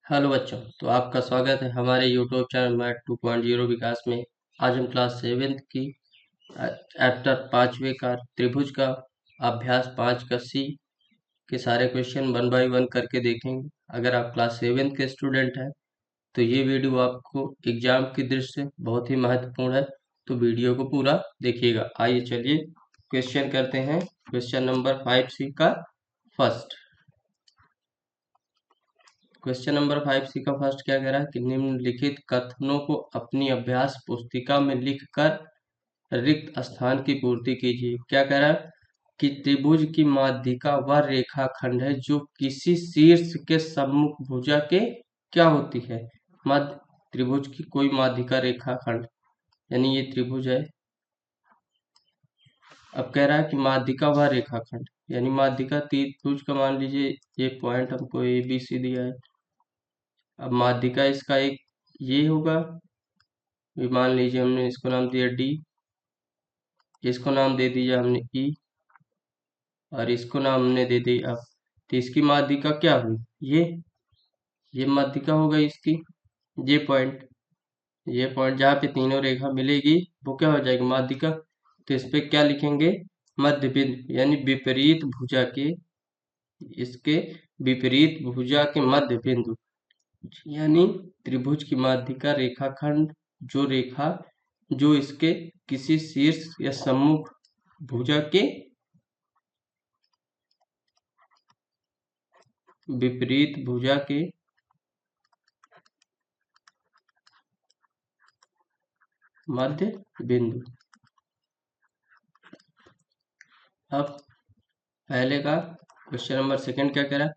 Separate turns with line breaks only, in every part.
Hello बच्चों, तो आपका स्वागत है हमारे यूट्यूब चैनल मैथ 2.0 विकास में। आज हम क्लास 7th की चैप्टर 5वें का त्रिभुज का अभ्यास 5 का सी के सारे क्वेश्चन 1 बाय 1 करके देखेंगे। अगर आप क्लास 7th के स्टूडेंट हैं तो ये वीडियो आपको एग्जाम की दृष्टि से बहुत ही महत्वपूर्ण है, तो वीडियो को पूरा देखिएगा। आइए चलिए क्वेश्चन करते हैं। क्वेश्चन नंबर 5C का फर्स्ट। क्वेश्चन नंबर 5C का फर्स्ट क्या कह रहा है कि निम्नलिखित कथनों को अपनी अभ्यास पुस्तिका में लिखकर रिक्त स्थान की पूर्ति कीजिए। क्या कह रहा है कि त्रिभुज की माध्यिका वह रेखाखंड है जो किसी शीर्ष के सम्मुख भुजा के क्या होती है। मध्य त्रिभुज की कोई माध्यिका रेखाखंड, यानी ये त्रिभुज है। अब कह रहा है कि माध्यिका वह रेखाखंड, यानी माध्यिका त्रिभुज का मान लीजिए ये पॉइंट हमको ABC दिया है। अब माध्यिका इसका एक ये होगा, ये मान लीजिए हमने इसको नाम दिया D, इसको नाम दे दिया हमने E और इसको नाम हमने दे दिया F। तो इसकी माध्यिका क्या हुई, ये माध्यिका हो गई इसकी। ये पॉइंट जहाँ पे तीनों रेखा मिलेगी वो क्या हो जाएगी, माध्यिका। तो इस पे क्या लिखेंगे, मध्य बिंदु, यानी विपरीत भुजा के, इसके विपरीत भुजा के मध्य बिंदु, यानी त्रिभुज की माध्यिका रेखाखंड जो इसके किसी शीर्ष या सम्मुख भुजा के विपरीत भुजा के मध्य बिंदु। अब पहले का क्वेश्चन नंबर सेकंड क्या कह रहा है,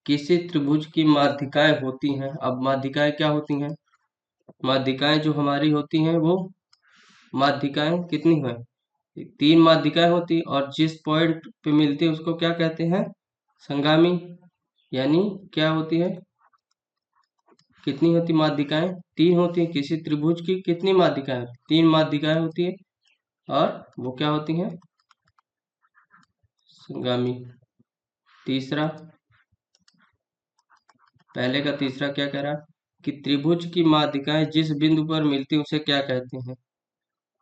किसी त्रिभुज की माध्यिकाएं होती हैं। अब माध्यिकाएं क्या होती हैं, माध्यिकाएं जो हमारी होती हैं वो माध्यिकाएं कितनी हैं, 3 माध्यिकाएं होती, और जिस पॉइंट पे मिलती है उसको क्या कहते हैं, संगामी। यानी क्या होती है, कितनी होती माध्यिकाएं, 3 होती है। किसी त्रिभुज की कितनी माध्यिकाएं, 3 माध्यिकाएं होती है और वो क्या होती हैं, संगामी। तीसरा, पहले का तीसरा क्या कह रहा है कि त्रिभुज की माध्यिकाएं जिस बिंदु पर मिलती है उसे क्या कहते हैं।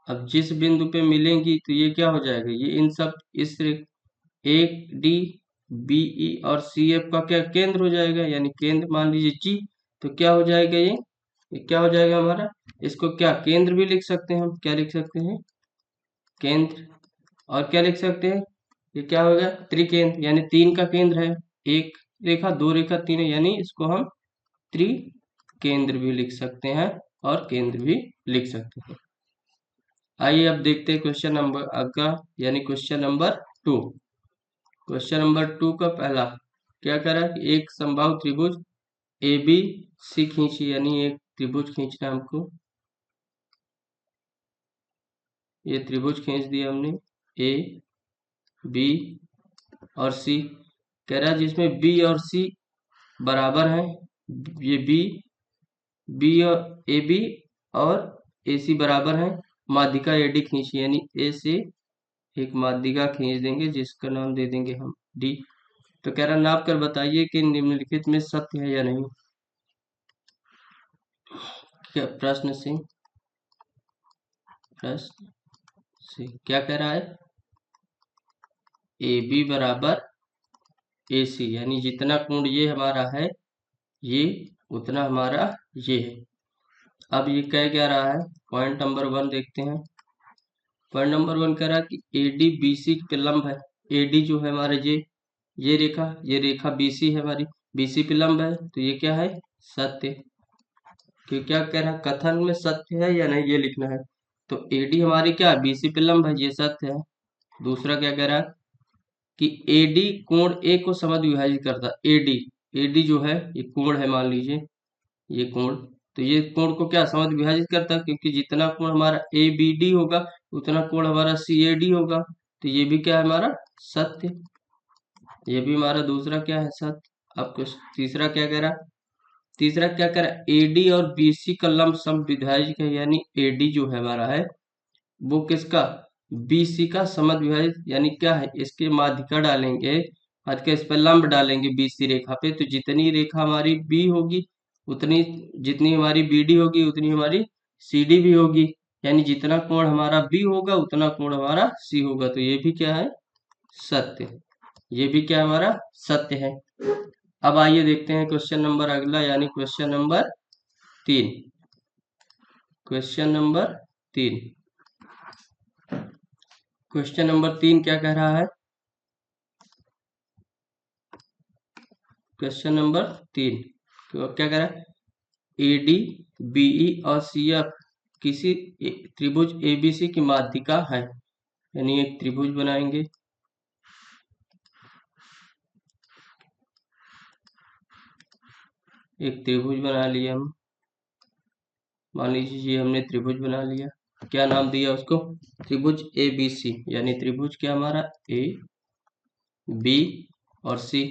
अब जिस बिंदु पे मिलेंगी तो ये क्या हो जाएगा, ये इन सब इस एक डी बीई और CF का क्या केंद्र हो जाएगा, यानी केंद्र मान लीजिए G। तो क्या हो जाएगा, ये क्या हो जाएगा हमारा, इसको क्या केंद्र भी लिख सकते हैं हम, क्या लिख सकते हैं, केंद्र। और क्या लिख सकते हैं, ये क्या होगा, त्रिकेंद्र, यानी 3 का केंद्र है, एक रेखा 2 रेखा 3 है, यानी इसको हम त्रिकेंद्र भी लिख सकते हैं और केंद्र भी लिख सकते हैं। आइए अब देखते हैं क्वेश्चन नंबर अगला, यानी क्वेश्चन नंबर 2। क्वेश्चन नंबर 2 का पहला क्या कह रहा है कि एक समबाहु त्रिभुज ABC खींची, यानी एक त्रिभुज खींचना हमको। ये त्रिभुज खींच दिया हमने A B और C। कह रहा है जिसमें B और C बराबर हैं, ये B और AB और AC बराबर हैं। माध्यिका AD खींची, यानी A से एक माध्यिका खींच देंगे जिसका नाम दे देंगे हम D। तो कह रहा नाप कर बताइए कि निम्नलिखित में सत्य है या नहीं। क्या प्रश्न से क्या कह रहा है, AB बराबर AC, यानी जितना कोण ये हमारा है ये उतना हमारा ये है। अब ये कह क्या रहा है, पॉइंट नंबर 1 देखते हैं। पॉइंट नंबर 1 कह रहा है कि AD BC पे लंब है। AD जो है हमारे ये रेखा BC है हमारी, BC पे लंब है, तो ये क्या है, सत्य। कि क्या कह रहा है, कथन में सत्य है या नहीं ये लिखना है। तो AD हमारी क्या है, BC पे लंब है, ये सत्य है। दूसरा क्या कह रहा है कि AD कोण A को समद्विभाजित करता है। AD जो है ये कोण है, मान लीजिए ये कोण, तो ये कोण को क्या समद्विभाजित करता है, क्योंकि जितना कोण हमारा ABD होगा उतना कोण हमारा CAD होगा। तो ये भी क्या है हमारा सत्य, ये भी हमारा दूसरा क्या है सत्य। अब कुछ तीसरा क्या कह रहा है, तीसरा क्या कह रहा है, AD और BC का लंब समद्विभाजक है, यानी AD जो है हमारा है वो किसका, BC का समद्विभाजक, यानी क्या है, इसके माध्यिका डालेंगे, आज का इस पर लंब डालेंगे BC रेखा पे, तो जितनी रेखा हमारी B होगी उतनी जितनी हमारी BD होगी उतनी हमारी CD भी होगी, यानी जितना कोण हमारा B होगा उतना कोण हमारा C होगा। तो ये भी क्या है, सत्य। ये भी क्या हमारा सत्य है। अब आइए देखते हैं क्वेश्चन नंबर अगला, यानी question number 3। Question number 3। Question number 3 क्या कह रहा है? क्वेश्चन नंबर 3 क्या कह रहा है? AD, BE और CF किसी त्रिभुज ABC की माध्यिका है। यानी एक त्रिभुज बनाएंगे, एक त्रिभुज बना लिया हम। मान लीजिए ये हमने त्रिभुज बना लिया, क्या नाम दिया उसको? त्रिभुज ABC, यानी त्रिभुज क्या हमारा A, B और C।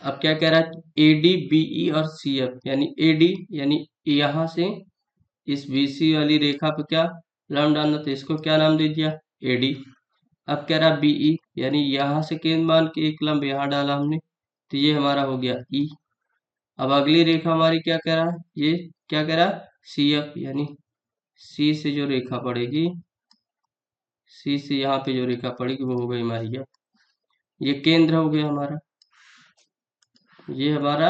अब क्या कह रहा है? AD, BE और CF, यानी AD यानी यहाँ से इस BC वाली रेखा पे क्या लंब डालना, तो इसको क्या नाम दे दिया? AD। अब कह रहा BE, यानी यहाँ से केंद्र मान के एक लंब यहाँ डाला हमने, तो ये हमारा हो गया E। अब अगली रेखा हमारी क्या कह रहा है? ये क्या कह रहा है? CF, यानी C से जो रेखा पड़ेगी, C से यहाँ पे जो रेखा पड़ेगी वो हो गई हमारी F। ये केंद्र हो गया हमारा, ये हमारा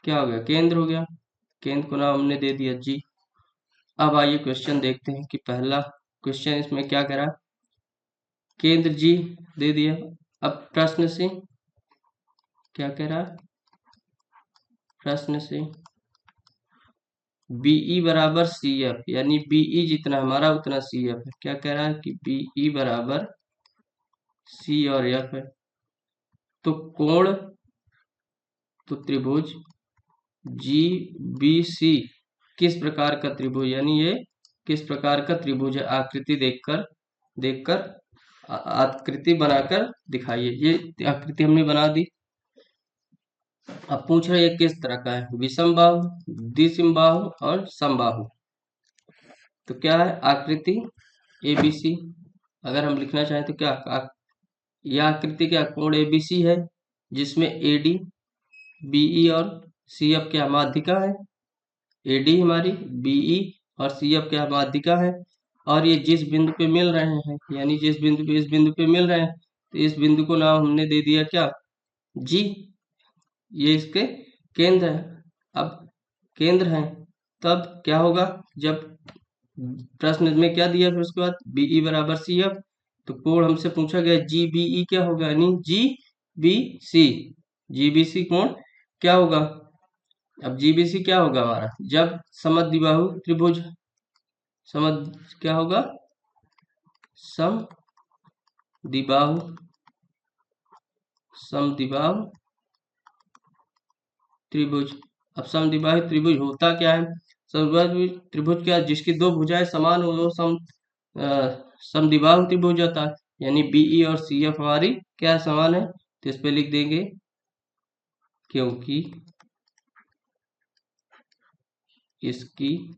क्या हो गया? केंद्र हो गया। केंद्र को नाम हमने दे दिया G। अब आइए क्वेश्चन देखते हैं कि पहला क्वेश्चन इसमें क्या कह रहा है? केंद्र G दे दिया। अब प्रश्न से क्या कह रहा है? प्रश्न से BE बराबर CF, यानी BE जितना हमारा उतना CF है। क्या कह रहा है कि BE बराबर C और F है। तो कोण, तो त्रिभुज GBC किस प्रकार का त्रिभुज, यानी ये किस प्रकार का त्रिभुज है? आकृति देखकर देखकर आकृति बनाकर दिखाइए। ये आकृति हमने बना दी। अब पूछ रहे ये किस तरह का है? विषम बाहु, द्विसमबाहु और समबाहु। तो क्या है आकृति ABC? अगर हम लिखना चाहें तो क्या, यह आकृति क्या कोण ABC है, जिसमें AD, BE और CF क्या माध्यिका है। AD हमारी, BE और CF क्या माध्यिका है। और ये जिस बिंदु पे मिल रहे हैं, यानी जिस बिंदु पे इस बिंदु पे मिल रहे हैं, तो इस बिंदु को नाम हमने दे दिया क्या? G। ये इसके केंद्र है। अब केंद्र है, तब क्या होगा? जब प्रश्न में क्या दिया फिर उसके बाद BE बराबर CF, तो कोण हमसे पूछा गया GBE क्या होगा, यानी GBC। GBC कोण क्या होगा? अब GBC क्या होगा हमारा? जब समद्विबाहु त्रिभुज, क्या होगा? समद्विबाहु त्रिभुज। अब समद्विबाहु त्रिभुज होता क्या है? समद्विबाहु त्रिभुज क्या, जिसकी दो भुजाएं समान हो वो समद्विबाहु त्रिभुज होता है। यानी BE और CF हमारी क्या समान है, तो इस पे लिख देंगे क्योंकि इसकी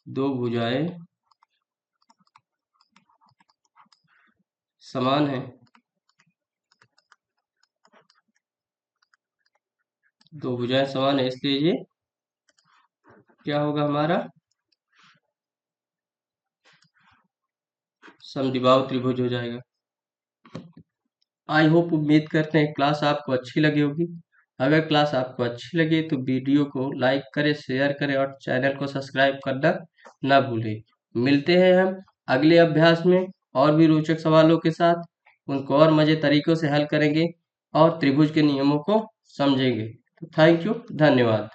दो भुजाएं समान है। दो भुजाएं समान है, इसलिए ये क्या होगा हमारा? समद्विबाहु त्रिभुज हो जाएगा। आई होप, उम्मीद करते हैं क्लास आपको अच्छी लगी होगी। अगर क्लास आपको अच्छी लगे तो वीडियो को लाइक करें, शेयर करें और चैनल को सब्सक्राइब करना ना भूलें। मिलते हैं हम अगले अभ्यास में और भी रोचक सवालों के साथ। उनको और मजे तरीकों से हल करेंगे और त्रिभुज के नियमों को समझेंगे। तो थैंक यू, धन्यवाद।